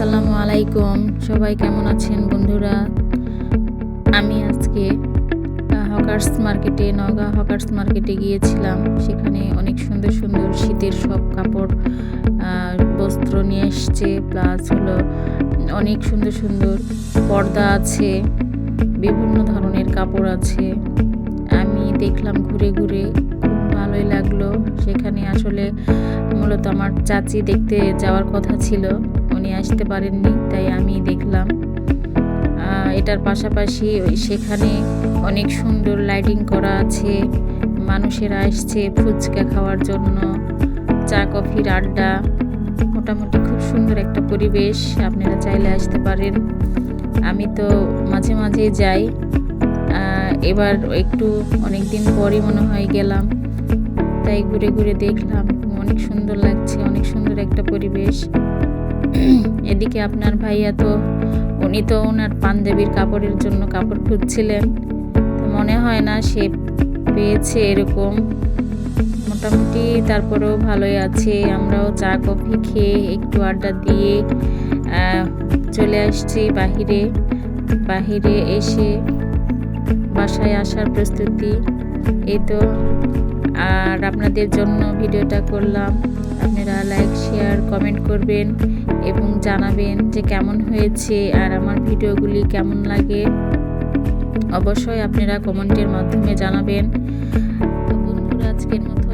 আসসালামু আলাইকুম। সবাই কেমন আছেন বন্ধুরা? আমি আজকে নওগাঁ হকার্স মার্কেটে গিয়েছিলাম। সেখানে অনেক সুন্দর সুন্দর শীতের সব কাপড় বস্ত্র নিয়ে এসছে, প্লাস হলো অনেক সুন্দর সুন্দর পর্দা আছে, বিভিন্ন ধরনের কাপড় আছে। আমি দেখলাম ঘুরে ঘুরে, খুব ভালোই লাগলো। সেখানে আসলে মূলত আমার চাচি দেখতে যাওয়ার কথা ছিল, উনি আসতে পারেননি, তাই আমি দেখলাম। এটার পাশাপাশি সেখানে অনেক সুন্দর লাইটিং করা আছে, মানুষেরা আসছে ফুচকা খাওয়ার জন্য, চা কফির আড্ডা, মোটামুটি খুব সুন্দর একটা পরিবেশ। আপনারা চাইলে আসতে পারেন। আমি তো মাঝে মাঝে যাই, এবার একটু অনেক দিন পরই মনে হয় গেলাম, তাই ঘুরে ঘুরে দেখলাম। অনেক সুন্দর লাগছে, অনেক সুন্দর একটা পরিবেশ। এদিকে আপনার ভাইয়া উনি তো ওনার পাঞ্জাবির কাপড়ের জন্য কাপড় খুঁজছিলেন, তো মনে হয় না সে পেয়েছে এরকম। মোটামুটি তারপরেও ভালোই আছে। আমরাও চা কফি খেয়ে একটু আড্ডা দিয়ে চলে আসছি বাহিরে এসে বাসায় আসার প্রস্তুতি। এই তো, আর আপনাদের জন্য ভিডিওটা করলাম। আপনারা লাইক, শেয়ার, কমেন্ট করবেন এবং জানাবেন যে কেমন হয়েছে আর আমার ভিডিওগুলি কেমন লাগে। অবশ্যই আপনারা কমেন্টের মাধ্যমে জানাবেন। তো বন্ধুরা, আজকের মতো